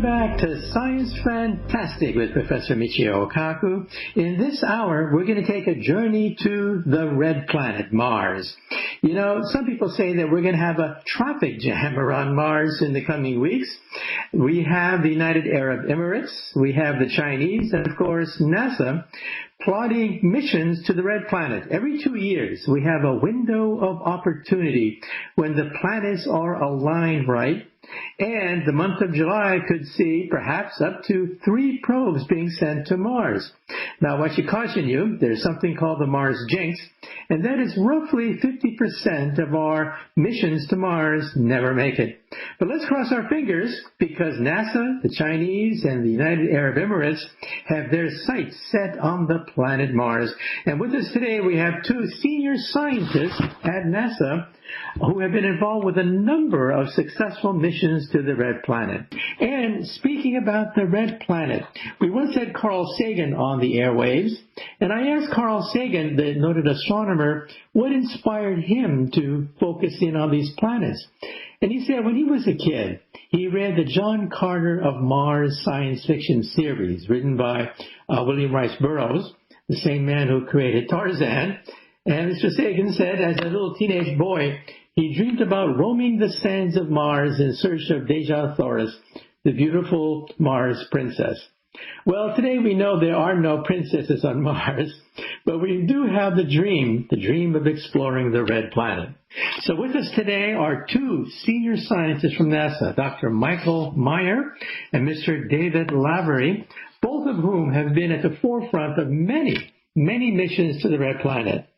Welcome back to Science Fantastic with Professor Michio Kaku. In this hour, we're going to take a journey to the red planet, Mars. You know, some people say that we're going to have a traffic jam around Mars in the coming weeks. We have the United Arab Emirates, we have the Chinese, and of course NASA plotting missions to the red planet. Every 2 years, we have a window of opportunity when the planets are aligned right. And the month of July could see perhaps up to 3 probes being sent to Mars. Now, I should caution you, there's something called the Mars jinx, and that is roughly 50% of our missions to Mars never make it. But let's cross our fingers because NASA, the Chinese, and the United Arab Emirates have their sights set on the planet Mars. And with us today, we have 2 senior scientists at NASA who have been involved with a number of successful missions to the red planet. And speaking about the red planet, we once had Carl Sagan on the airwaves, and I asked Carl Sagan, the noted astronomer, what inspired him to focus in on these planets. And he said when he was a kid, he read the John Carter of Mars science fiction series written by William Rice Burroughs, the same man who created Tarzan. And Mr. Sagan said, as a little teenage boy, he dreamed about roaming the sands of Mars in search of Dejah Thoris, the beautiful Mars princess. Well, today we know there are no princesses on Mars, but we do have the dream of exploring the red planet. So with us today are 2 senior scientists from NASA, Dr. Michael Meyer and Mr. David Lavery, both of whom have been at the forefront of many missions to the red planet.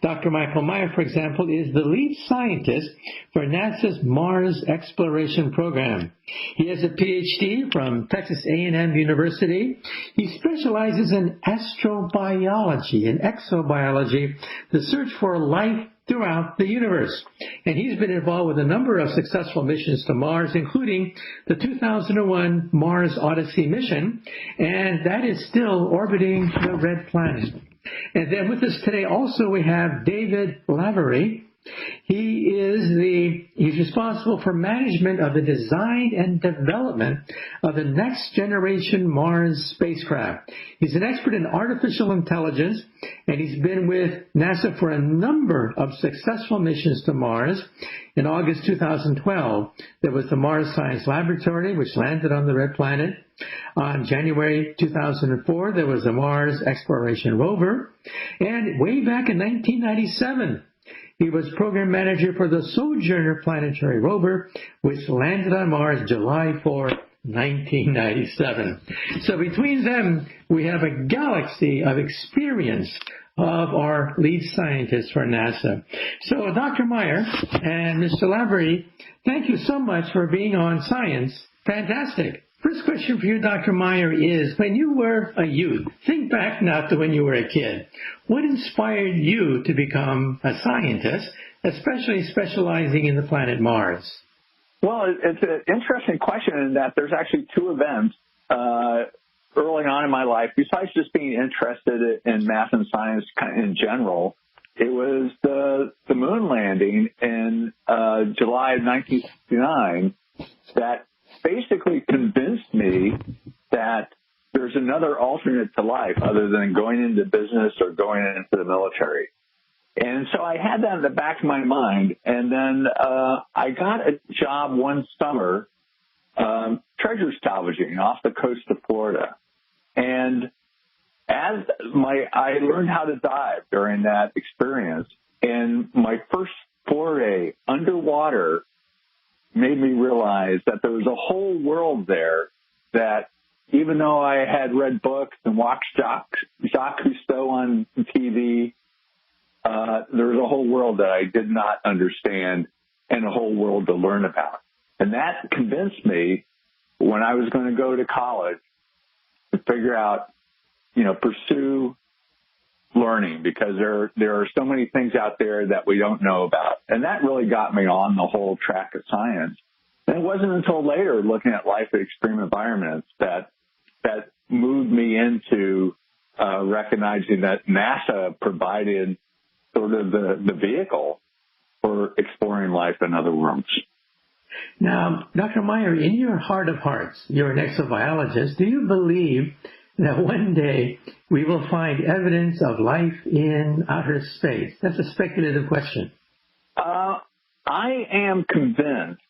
Dr. Michael Meyer, for example, is the lead scientist for NASA's Mars Exploration Program. He has a PhD from Texas A&M University. He specializes in astrobiology and exobiology, the search for life throughout the universe. And he's been involved with a number of successful missions to Mars, including the 2001 Mars Odyssey mission, and that is still orbiting the red planet. And then with us today also we have David Lavery. He's responsible for management of the design and development of the next generation Mars spacecraft. He's an expert in artificial intelligence, and he's been with NASA for a number of successful missions to Mars. In August 2012, there was the Mars Science Laboratory, which landed on the red planet. On January 2004, there was the Mars Exploration Rover. And way back in 1997, he was program manager for the Sojourner planetary rover, which landed on Mars July 4, 1997. So between them, we have a galaxy of experience of our lead scientists for NASA. So Dr. Meyer and Mr. Lavery, thank you so much for being on Science Fantastic. First question for you, Dr. Meyer, is when you were a youth, think back now to when you were a kid, what inspired you to become a scientist, especially specializing in the planet Mars? Well, it's an interesting question in that there's actually 2 events early on in my life, besides just being interested in math and science in general. It was the moon landing in July of 1969 that basically convinced me that there's another alternate to life other than going into business or going into the military. And so I had that in the back of my mind. And then I got a job one summer, treasure salvaging off the coast of Florida. And I learned how to dive during that experience. And my first foray underwater made me realize that there was a whole world there that even though I had read books and watched Jacques Cousteau on TV, there was a whole world that I did not understand and a whole world to learn about. And that convinced me when I was going to go to college to figure out, pursue learning, because there are so many things out there that we don't know about. And that really got me on the whole track of science. And it wasn't until later, looking at life at extreme environments, that moved me into recognizing that NASA provided sort of the vehicle for exploring life in other worlds. Now, Dr. Meyer, in your heart of hearts, you're an exobiologist. Do you believe that one day we will find evidence of life in outer space? That's a speculative question. I am convinced,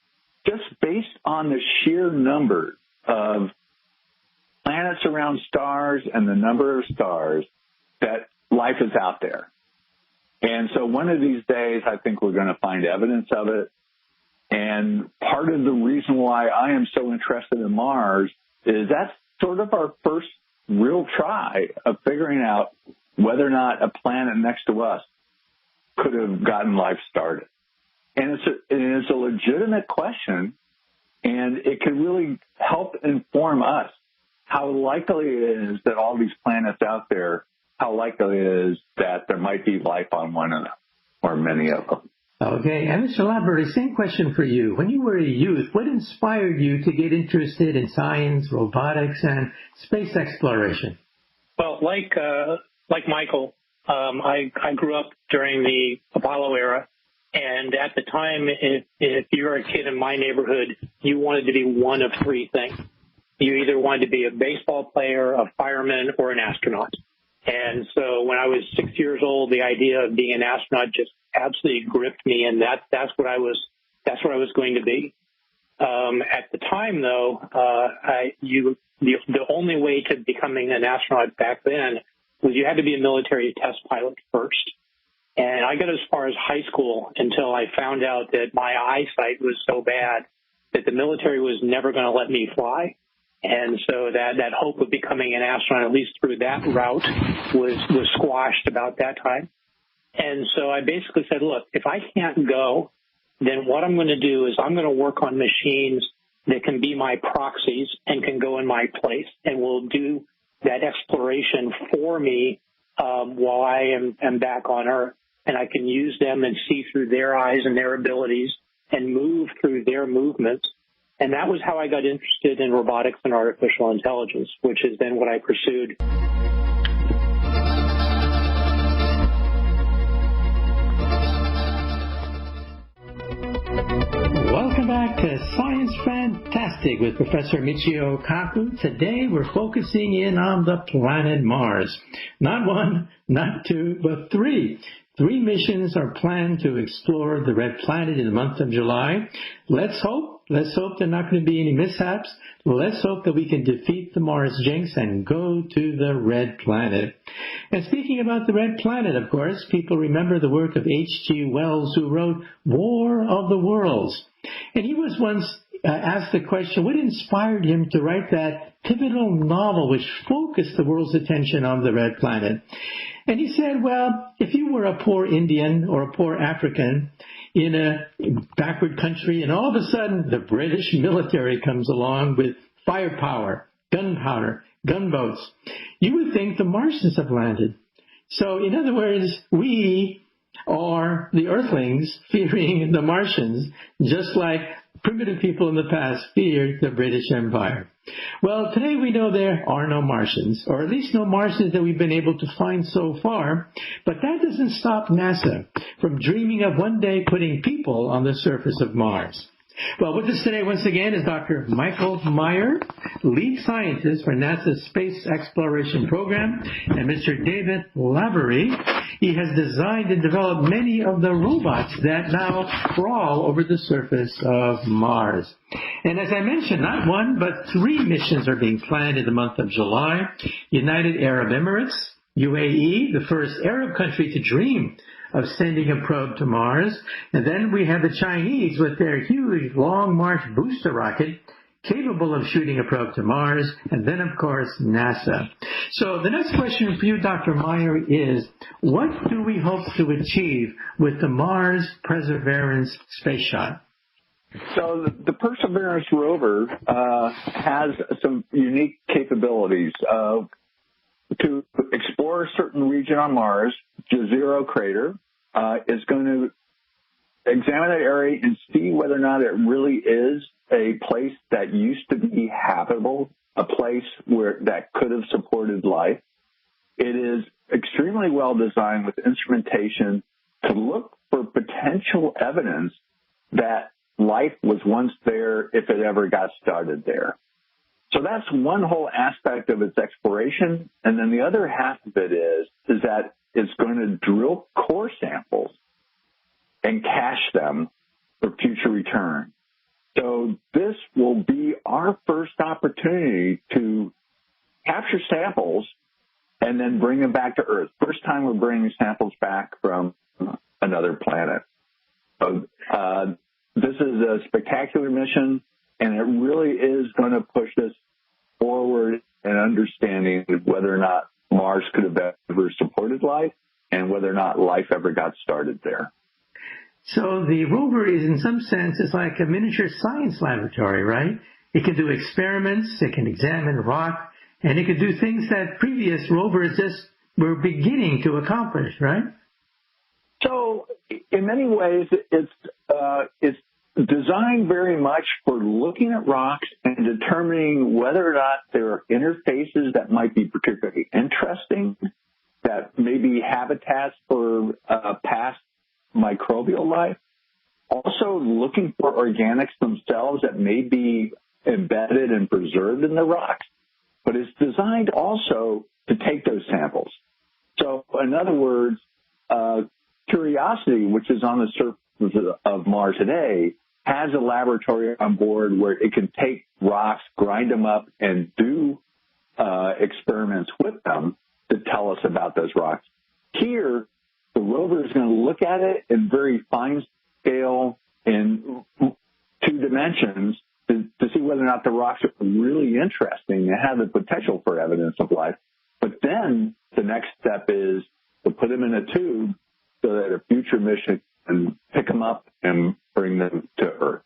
just based on the sheer number of planets around stars and the number of stars, that life is out there. And so one of these days, I think we're going to find evidence of it. And part of the reason why I am so interested in Mars is that's sort of our first real try of figuring out whether or not a planet next to us could have gotten life started. And it's a legitimate question, and it can really help inform us how likely it is that all these planets out there, how likely it is that there might be life on one of them or many of them. Okay, and Mr. Lavery, same question for you. When you were a youth, what inspired you to get interested in science, robotics, and space exploration? Well, like Michael, I grew up during the Apollo era, and at the time, if you were a kid in my neighborhood, you wanted to be one of three things. You either wanted to be a baseball player, a fireman, or an astronaut. And so when I was 6 years old, the idea of being an astronaut just absolutely gripped me, and that's what I was going to be. At the time, though, the only way to becoming an astronaut back then was you had to be a military test pilot first. And I got as far as high school until I found out that my eyesight was so bad that the military was never going to let me fly. And so that hope of becoming an astronaut, at least through that route, was squashed about that time. And so I basically said, look, if I can't go, then what I'm going to do is I'm going to work on machines that can be my proxies and can go in my place and will do that exploration for me while I am back on Earth. And I can use them and see through their eyes and their abilities and move through their movements. And that was how I got interested in robotics and artificial intelligence, which is then what I pursued. Welcome back to Science Fantastic with Professor Michio Kaku. Today we're focusing in on the planet Mars. Not one, not two, but three. 3 missions are planned to explore the red planet in the month of July. Let's hope there are not going to be any mishaps. Let's hope that we can defeat the Mars jinx and go to the red planet. And speaking about the red planet, of course, people remember the work of H.G. Wells, who wrote War of the Worlds. And he was once asked the question, what inspired him to write that pivotal novel which focused the world's attention on the red planet? And he said, well, if you were a poor Indian or a poor African in a backward country and all of a sudden the British military comes along with firepower, gunpowder, gunboats, you would think the Martians have landed. So in other words, we are the Earthlings fearing the Martians, just like primitive people in the past feared the British Empire. Well, today we know there are no Martians, or at least no Martians that we've been able to find so far, but that doesn't stop NASA from dreaming of one day putting people on the surface of Mars. Well, with us today once again is Dr. Michael Meyer, lead scientist for NASA's Space Exploration Program, and Mr. David Lavery. He has designed and developed many of the robots that now crawl over the surface of Mars. And as I mentioned, not one, but 3 missions are being planned in the month of July. United Arab Emirates, UAE, the first Arab country to dream of sending a probe to Mars. And then we have the Chinese with their huge Long March booster rocket capable of shooting a probe to Mars. And then, of course, NASA. So the next question for you, Dr. Meyer, is what do we hope to achieve with the Mars Perseverance space shot? So the Perseverance rover has some unique capabilities to explore a certain region on Mars. Jezero crater is going to examine that area and see whether or not it really is a place that used to be habitable, a place that could have supported life. It is extremely well designed with instrumentation to look for potential evidence that life was once there if it ever got started there. So that's one whole aspect of its exploration. And then the other half of it is that it's going to drill core samples and cache them for future return. So this will be our first opportunity to capture samples and then bring them back to Earth. First time we're bringing samples back from another planet. So this is a spectacular mission, and it really is going to push us forward in understanding whether or not Mars could have ever supported life and whether or not life ever got started there. So the rover is, in some sense, it's like a miniature science laboratory, right? It can do experiments, it can examine rock, and it can do things that previous rovers just were beginning to accomplish, right? So in many ways, it's designed very much for looking at rocks and determining whether or not there are interfaces that might be particularly interesting, that may be habitats for past microbial life. Also looking for organics themselves that may be embedded and preserved in the rocks. But it's designed also to take those samples. So in other words, Curiosity, which is on the surface of Mars today, has a laboratory on board where it can take rocks, grind them up, and do experiments with them to tell us about those rocks. Here, the rover is going to look at it in very fine scale in 2 dimensions to see whether or not the rocks are really interesting and have the potential for evidence of life. But then the next step is to put them in a tube so that a future mission can pick them up and bring them to Earth.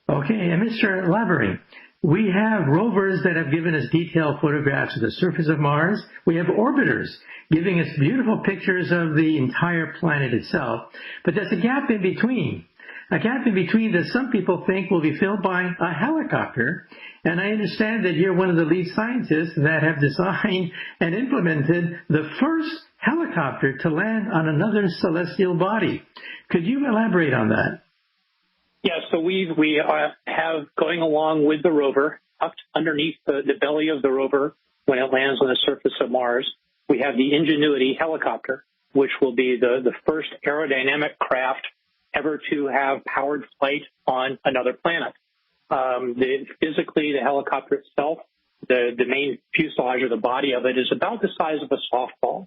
Okay, and Mr. Lavery, we have rovers that have given us detailed photographs of the surface of Mars. We have orbiters giving us beautiful pictures of the entire planet itself. But there's a gap in between. A gap in between that some people think will be filled by a helicopter. And I understand that you're one of the lead scientists that have designed and implemented the first helicopter to land on another celestial body. Could you elaborate on that? Yeah, so we have going along with the rover, tucked underneath the belly of the rover when it lands on the surface of Mars, we have the Ingenuity helicopter, which will be the first aerodynamic craft ever to have powered flight on another planet. Physically, the helicopter itself, the main fuselage or the body of it is about the size of a softball.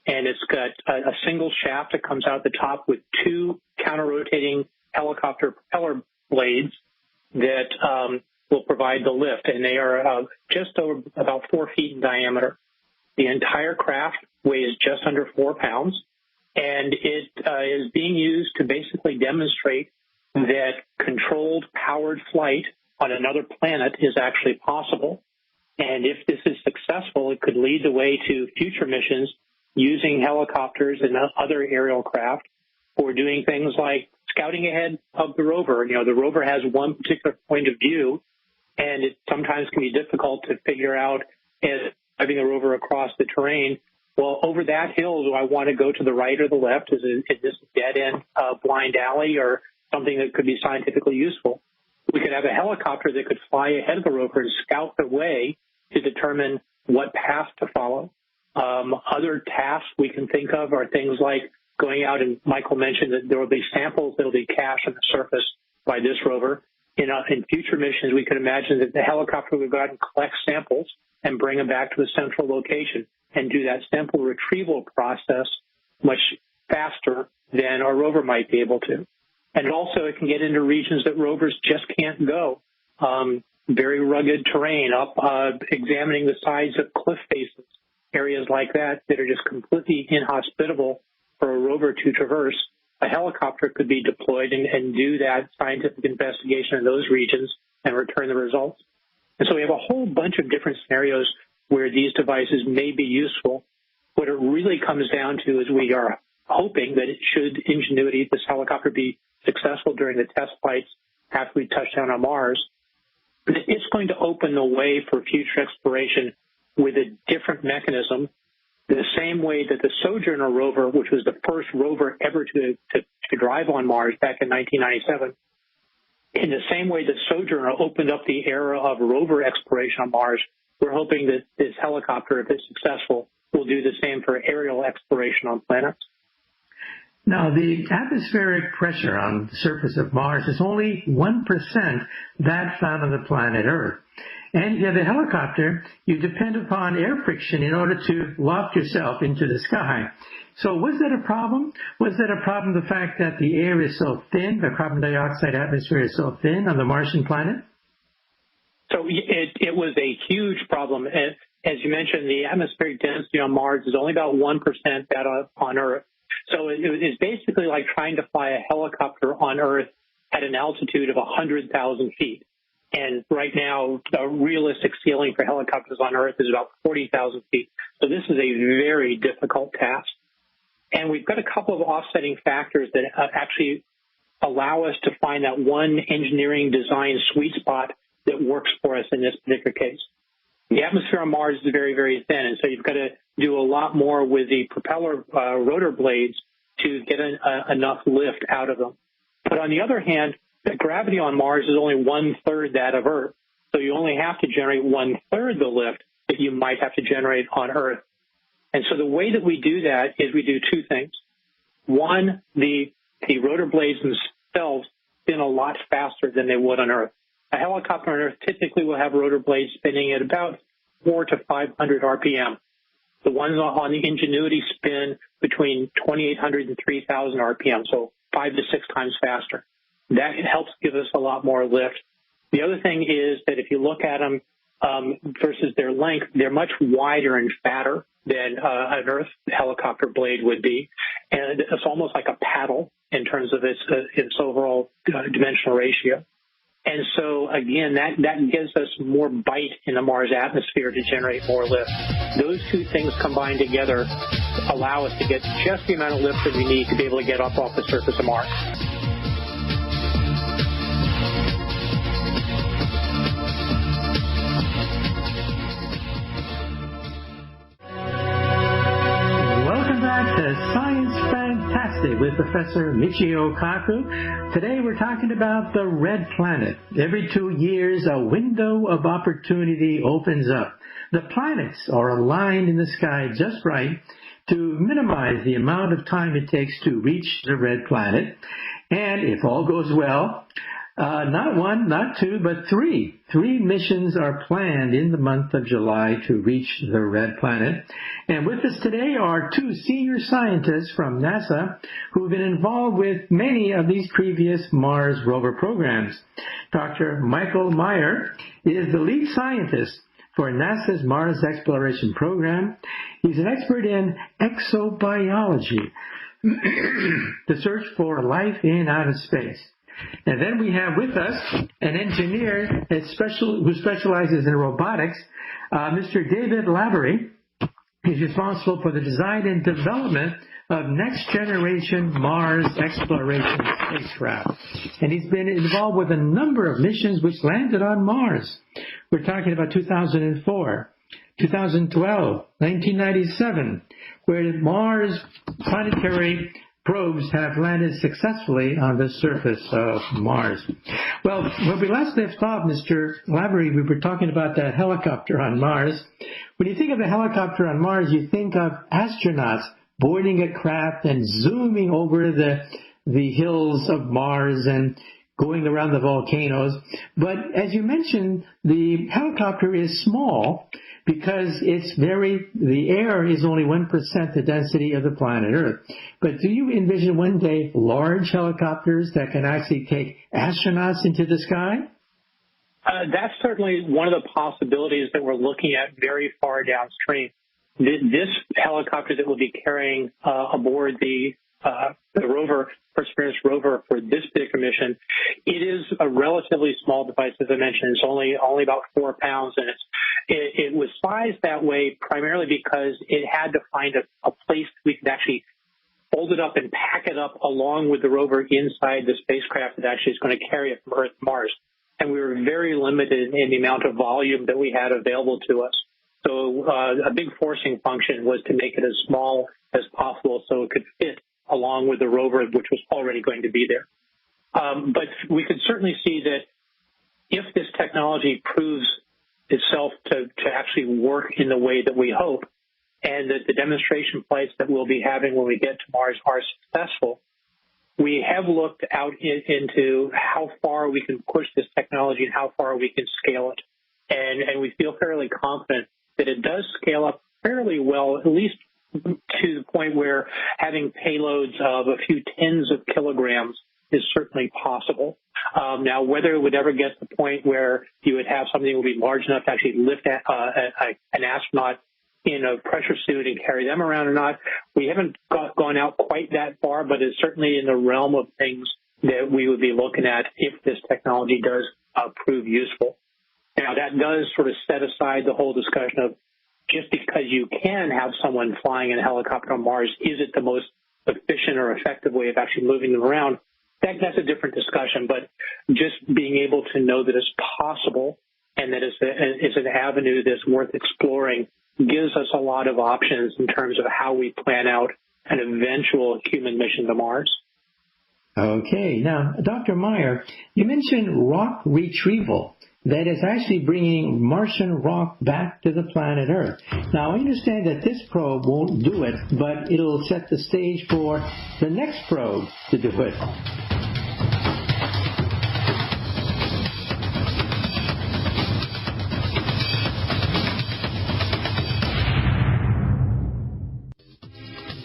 And it's got a single shaft that comes out the top with 2 counter-rotating helicopter propeller blades that will provide the lift. And they are just over about 4 feet in diameter. The entire craft weighs just under 4 pounds. And it is being used to basically demonstrate that controlled, powered flight on another planet is actually possible. And if this is successful, it could lead the way to future missions using helicopters and other aerial craft for doing things like scouting ahead of the rover. You know, the rover has one particular point of view, and it sometimes can be difficult to figure out as driving the rover across the terrain. Well, over that hill, do I want to go to the right or the left? Is this a dead-end blind alley or something that could be scientifically useful? We could have a helicopter that could fly ahead of the rover and scout the way to determine what path to follow. Other tasks we can think of are things like going out, and Michael mentioned that there will be samples that will be cached on the surface by this rover. In future missions, we could imagine that the helicopter would go out and collect samples and bring them back to a central location and do that sample retrieval process much faster than our rover might be able to. And also it can get into regions that rovers just can't go. Very rugged terrain, examining the sides of cliff faces, areas like that that are just completely inhospitable for a rover to traverse. A helicopter could be deployed and do that scientific investigation in those regions and return the results. And so we have a whole bunch of different scenarios where these devices may be useful. What it really comes down to is we are hoping that it should Ingenuity, this helicopter, be successful during the test flights after we touch down on Mars. It's going to open the way for future exploration with a different mechanism, the same way that the Sojourner rover, which was the first rover ever to drive on Mars back in 1997, In the same way that Sojourner opened up the era of rover exploration on Mars, we're hoping that this helicopter, if it's successful, will do the same for aerial exploration on planets. Now, the atmospheric pressure on the surface of Mars is only 1% that found on the planet Earth. And if you have a helicopter, you depend upon air friction in order to loft yourself into the sky. So was that a problem? Was that a problem, the fact that the air is so thin, the carbon dioxide atmosphere is so thin on the Martian planet? So it was a huge problem. As you mentioned, the atmospheric density on Mars is only about 1% that on Earth. So it's basically like trying to fly a helicopter on Earth at an altitude of 100,000 feet. And right now, the realistic ceiling for helicopters on Earth is about 40,000 feet. So this is a very difficult task. And we've got a couple of offsetting factors that actually allow us to find that one engineering design sweet spot that works for us in this particular case. The atmosphere on Mars is very, very thin, and so you've got to do a lot more with the propeller rotor blades to get enough lift out of them. But on the other hand, the gravity on Mars is only 1/3 that of Earth, so you only have to generate 1/3 the lift that you might have to generate on Earth. And so the way that we do that is we do two things. One, the rotor blades themselves spin a lot faster than they would on Earth. A helicopter on Earth typically will have rotor blades spinning at about 400 to 500 RPM. The ones on the Ingenuity spin between 2,800 and 3,000 RPM, so 5 to 6 times faster. That helps give us a lot more lift. The other thing is that if you look at them versus their length, they're much wider and fatter than an Earth helicopter blade would be. And it's almost like a paddle in terms of its overall dimensional ratio. And so, again, that gives us more bite in the Mars atmosphere to generate more lift. Those two things combined together allow us to get just the amount of lift that we need to be able to get up off the surface of Mars. Welcome back to Science Fantastic with Professor Michio Kaku. Today we're talking about the red planet. Every 2 years, a window of opportunity opens up. The planets are aligned in the sky just right to minimize the amount of time it takes to reach the red planet. And if all goes well, not one, not two, but three. 3 missions are planned in the month of July to reach the red planet. And with us today are 2 senior scientists from NASA who've been involved with many of these previous Mars rover programs. Dr. Michael Meyer is the lead scientist for NASA's Mars Exploration Program. He's an expert in exobiology, the search for life in outer space. And then we have with us an engineer who specializes in robotics, Mr. David Lavery. He's responsible for the design and development of next-generation Mars exploration spacecraft. And he's been involved with a number of missions which landed on Mars. We're talking about 2004, 2012, 1997, where Mars planetary probes have landed successfully on the surface of Mars. Well, when we last left off, Mr. Lavery, we were talking about that helicopter on Mars. When you think of a helicopter on Mars, you think of astronauts boarding a craft and zooming over the hills of Mars and going around the volcanoes. But as you mentioned, the helicopter is small because the air is only 1% the density of the planet Earth. But do you envision one day large helicopters that can actually take astronauts into the sky? That's certainly one of the possibilities that we're looking at very far downstream. This helicopter that will be carrying aboard the rover, Perseverance rover for this particular mission, it is a relatively small device, as I mentioned. It's only about 4 pounds, and it was sized that way primarily because it had to find a place we could actually fold it up and pack it up along with the rover inside the spacecraft that actually is going to carry it from Earth to Mars. And we were very limited in the amount of volume that we had available to us. So a big forcing function was to make it as small as possible so it could fit along with the rover, which was already going to be there. But we could certainly see that if this technology proves itself to actually work in the way that we hope, and that the demonstration flights that we'll be having when we get to Mars are successful, we have looked out into how far we can push this technology and how far we can scale it. And we feel fairly confident that it does scale up fairly well, at least to the point where having payloads of a few tens of kilograms is certainly possible. Now, whether it would ever get to the point where you would have something that would be large enough to actually lift an astronaut in a pressure suit and carry them around or not, we haven't gone out quite that far, but it's certainly in the realm of things that we would be looking at if this technology does prove useful. Now, that does sort of set aside the whole discussion of just because you can have someone flying in a helicopter on Mars, is it the most efficient or effective way of actually moving them around? That's a different discussion, but just being able to know that it's possible and that it's an avenue that's worth exploring gives us a lot of options in terms of how we plan out an eventual human mission to Mars. Okay. Now, Dr. Meyer, you mentioned rock retrieval. That is actually bringing Martian rock back to the planet Earth. Now, I understand that this probe won't do it, but it'll set the stage for the next probe to do it.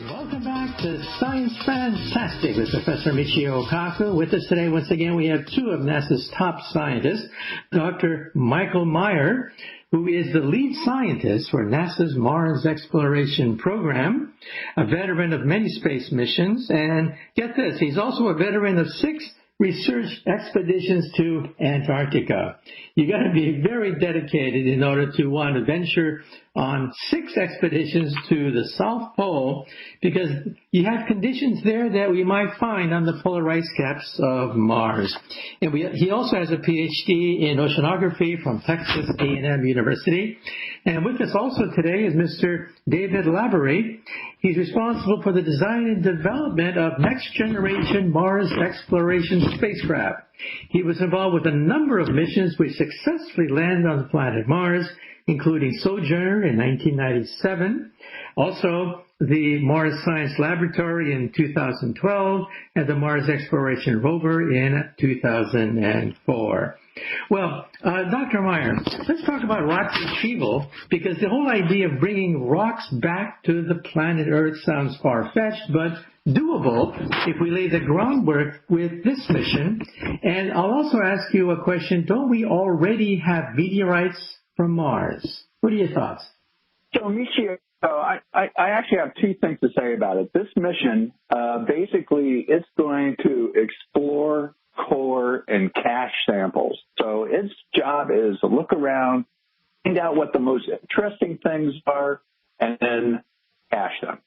Welcome back to Science Fantastic with Professor Michio Kaku. With us today, once again, we have two of NASA's top scientists, Dr. Michael Meyer, who is the lead scientist for NASA's Mars Exploration Program, a veteran of many space missions, and get this, he's also a veteran of 6 research expeditions to Antarctica. You got to be very dedicated in order to want to venture on 6 expeditions to the South Pole, because you have conditions there that we might find on the polar ice caps of Mars. And he also has a PhD in oceanography from Texas A&M University. And with us also today is Mr. David Laborie. He's responsible for the design and development of next-generation Mars exploration spacecraft. He was involved with a number of missions which successfully landed on the planet Mars, including Sojourner in 1997, also the Mars Science Laboratory in 2012, and the Mars Exploration Rover in 2004. Well, Dr. Meyer, let's talk about rock retrieval, because the whole idea of bringing rocks back to the planet Earth sounds far-fetched, but doable if we lay the groundwork with this mission. And I'll also ask you a question. Don't we already have meteorites from Mars? What are your thoughts? So, Michio, I actually have 2 things to say about it. This mission, basically, it's going to explore, core, and cache samples. So its job is to look around, find out what the most interesting things are, and then cache them.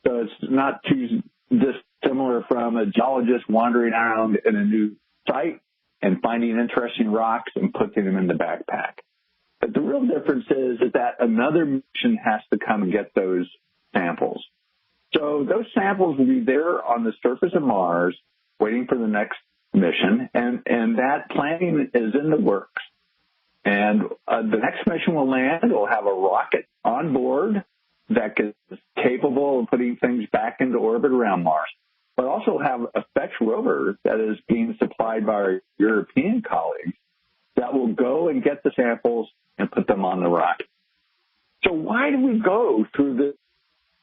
So it's not too dissimilar from a geologist wandering around in a new site and finding interesting rocks and putting them in the backpack. But the real difference is that another mission has to come and get those samples. So those samples will be there on the surface of Mars waiting for the next mission, and that planning is in the works. And the next mission will land. It will have a rocket on board that is capable of putting things back into orbit around Mars, but also have a fetch rover that is being supplied by our European colleagues that will go and get the samples and put them on the rocket. So why do we go through this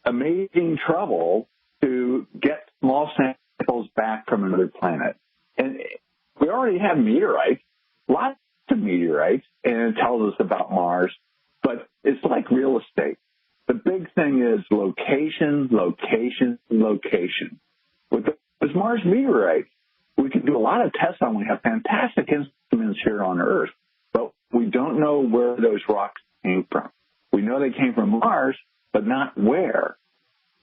amazing trouble to get small samples back from another planet? And we already have meteorites, lots of meteorites, and it tells us about Mars, but it's like real estate. The big thing is location, location, location. With those Mars meteorites, we can do a lot of tests on. We have fantastic instruments here on Earth, but we don't know where those rocks came from. We know they came from Mars, but not where.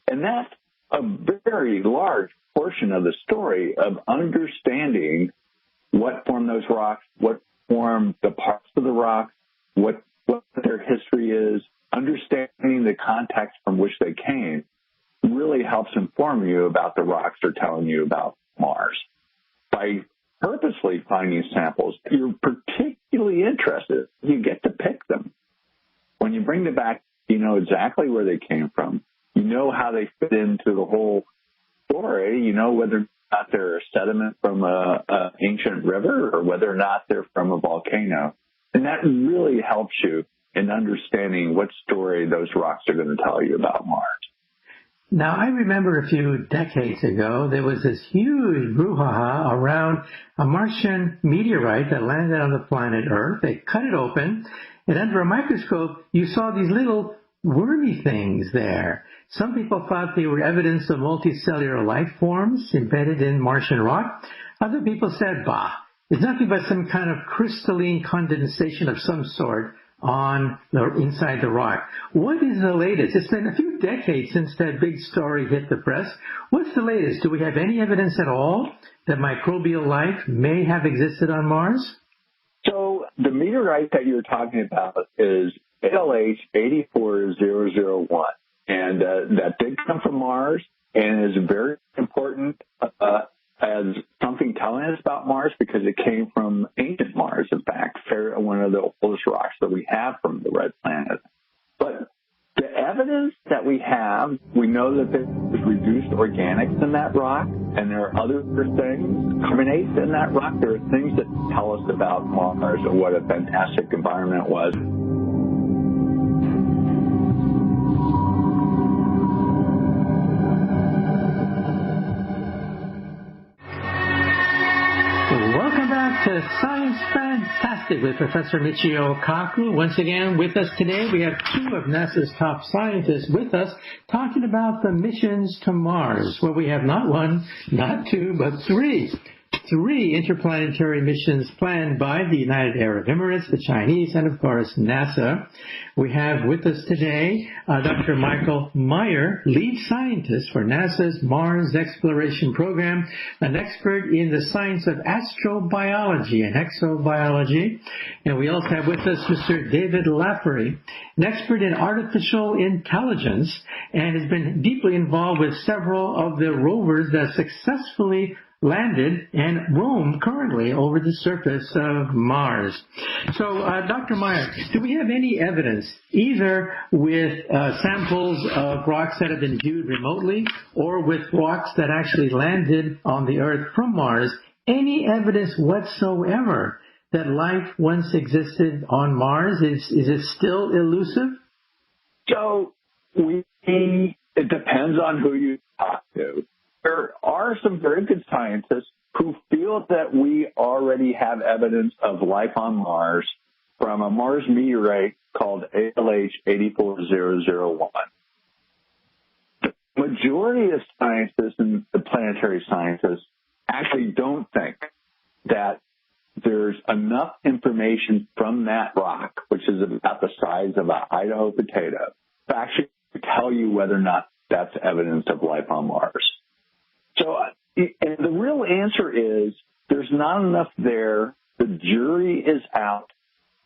And that's a very large portion of the story of understanding what formed those rocks, what formed the parts of the rocks, what their history is. Understanding the context from which they came really helps inform you about the rocks they're telling you about Mars. By purposely finding samples that you're particularly interested in. You get to pick them. When you bring them back, you know exactly where they came from. You know how they fit into the whole story. You know whether or not they're sediment from an ancient river or whether or not they're from a volcano. And that really helps you in understanding what story those rocks are going to tell you about Mars. Now, I remember a few decades ago, there was this huge brouhaha around a Martian meteorite that landed on the planet Earth. They cut it open, and under a microscope, you saw these little wormy things there. Some people thought they were evidence of multicellular life forms embedded in Martian rock. Other people said, bah, it's nothing but some kind of crystalline condensation of some sort on the inside the rock. What is the latest? It's been a few decades since that big story hit the press. What's the latest? Do we have any evidence at all that microbial life may have existed on Mars? So the meteorite that you're talking about is ALH 84001, and that did come from Mars and is very important as something telling us about Mars because it came from ancient Mars, in fact, one of the oldest rocks that we have from the red planet. But the evidence that we have, we know that there's reduced organics in that rock, and there are other things, carbonates in that rock. There are things that tell us about Mars and what a fantastic environment was. To Science Fantastic with Professor Michio Kaku. Once again, with us today, we have two of NASA's top scientists with us talking about the missions to Mars, where we have not one, not two, but three interplanetary missions planned by the United Arab Emirates, the Chinese, and of course NASA. We have with us today Dr. Michael Meyer, lead scientist for NASA's Mars Exploration Program, an expert in the science of astrobiology and exobiology. And we also have with us Mr. David Laffery, an expert in artificial intelligence, and has been deeply involved with several of the rovers that successfully landed and roam currently over the surface of Mars. So, Dr. Meyer, do we have any evidence, either with samples of rocks that have been viewed remotely or with rocks that actually landed on the Earth from Mars, any evidence whatsoever that life once existed on Mars? Is it still elusive? So, it depends on who you talk to. There are some very good scientists who feel that we already have evidence of life on Mars from a Mars meteorite called ALH 84001. The majority of scientists and the planetary scientists actually don't think that there's enough information from that rock, which is about the size of an Idaho potato, to actually tell you whether or not that's evidence of life on Mars. So and the real answer is there's not enough there. The jury is out.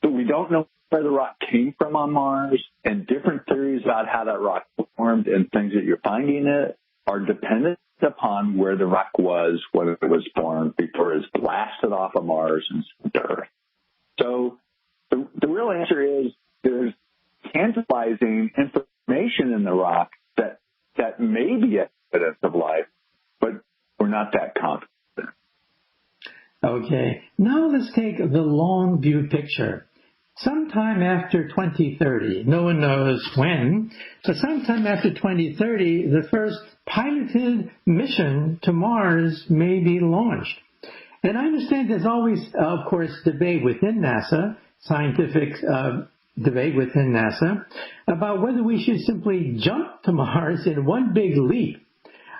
So we don't know where the rock came from on Mars, and different theories about how that rock formed and things that you're finding it are dependent upon where the rock was when it was formed before it was blasted off of Mars and sent to Earth. So the real answer is there's tantalizing information in the rock that may be evidence of life, but we're not that confident. Okay. Now let's take the long view picture. Sometime after 2030, no one knows when, but sometime after 2030, the first piloted mission to Mars may be launched. And I understand there's always, of course, debate within NASA, scientific debate within NASA, about whether we should simply jump to Mars in one big leap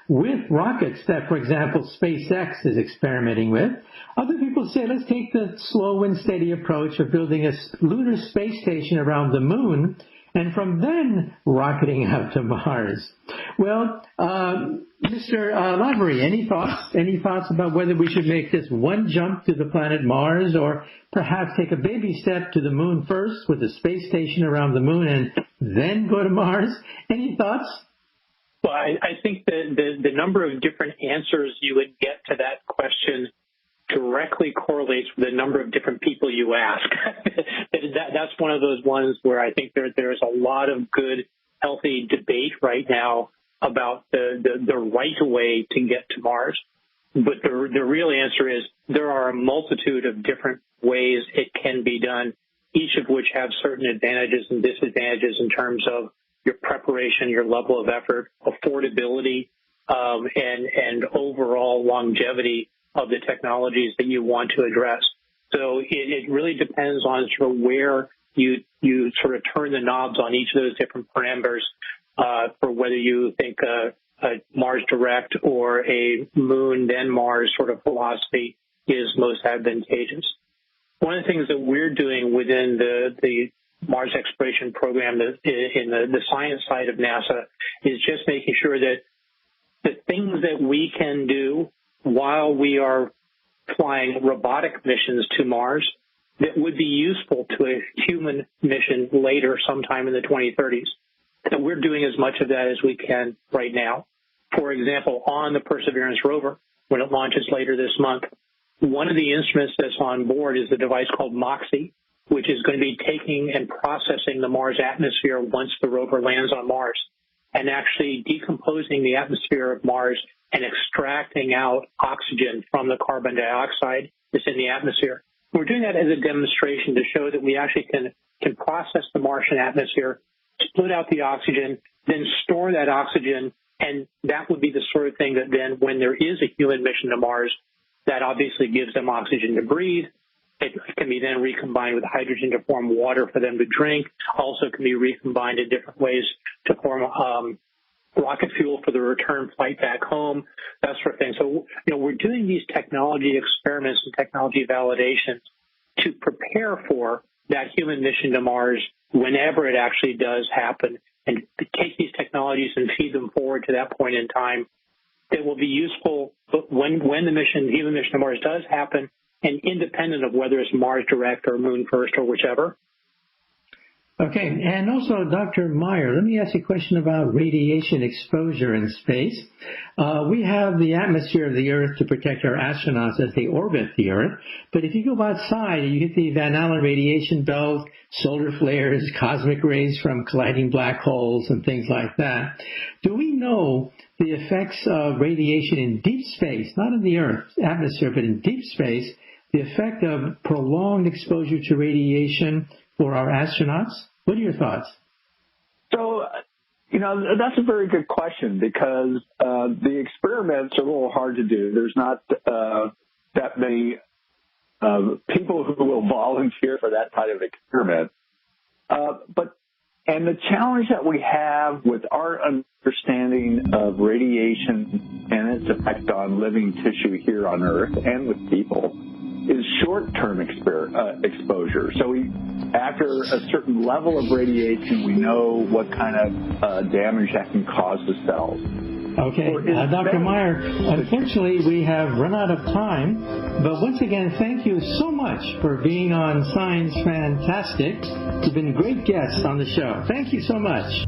with rockets that, for example, SpaceX is experimenting with. Other people say, let's take the slow and steady approach of building a lunar space station around the moon and from then rocketing out to Mars. Well, Mr. Lavery, any thoughts? Any thoughts about whether we should make this one jump to the planet Mars or perhaps take a baby step to the moon first with a space station around the moon and then go to Mars? Any thoughts? Well, I think the number of different answers you would get to that question directly correlates with the number of different people you ask. That's one of those ones where I think there's a lot of good, healthy debate right now about the right way to get to Mars. But the real answer is there are a multitude of different ways it can be done, each of which have certain advantages and disadvantages in terms of your preparation, your level of effort, affordability, and overall longevity of the technologies that you want to address. So it really depends on sort of where you sort of turn the knobs on each of those different parameters for whether you think a Mars direct or a Moon then Mars sort of philosophy is most advantageous. One of the things that we're doing within the Mars exploration program in the science side of NASA is just making sure that the things that we can do while we are flying robotic missions to Mars that would be useful to a human mission later sometime in the 2030s, that we're doing as much of that as we can right now. For example, on the Perseverance rover, when it launches later this month, one of the instruments that's on board is a device called MOXIE, which is going to be taking and processing the Mars atmosphere once the rover lands on Mars, and actually decomposing the atmosphere of Mars and extracting out oxygen from the carbon dioxide that's in the atmosphere. We're doing that as a demonstration to show that we actually can process the Martian atmosphere, split out the oxygen, then store that oxygen, and that would be the sort of thing that then when there is a human mission to Mars, that obviously gives them oxygen to breathe. It can be then recombined with hydrogen to form water for them to drink. Also can be recombined in different ways to form rocket fuel for the return flight back home, that sort of thing. So, we're doing these technology experiments and technology validations to prepare for that human mission to Mars whenever it actually does happen, and to take these technologies and feed them forward to that point in time that will be useful when the human mission to Mars does happen, and independent of whether it's Mars direct or Moon first or whichever. Okay, and also, Dr. Meyer, let me ask you a question about radiation exposure in space. We have the atmosphere of the Earth to protect our astronauts as they orbit the Earth, but if you go outside, you get the Van Allen radiation belt, solar flares, cosmic rays from colliding black holes, and things like that. Do we know the effects of radiation in deep space, not in the Earth's atmosphere, but in deep space, the effect of prolonged exposure to radiation for our astronauts? What are your thoughts? So, that's a very good question because the experiments are a little hard to do. There's not that many people who will volunteer for that kind of experiment. And the challenge that we have with our understanding of radiation and its effect on living tissue here on Earth and with people is short-term exposure. So after a certain level of radiation, we know what kind of damage that can cause to cells. Okay, Dr. Meyer, unfortunately we have run out of time, but once again, thank you so much for being on Science Fantastic. You've been great guests on the show. Thank you so much.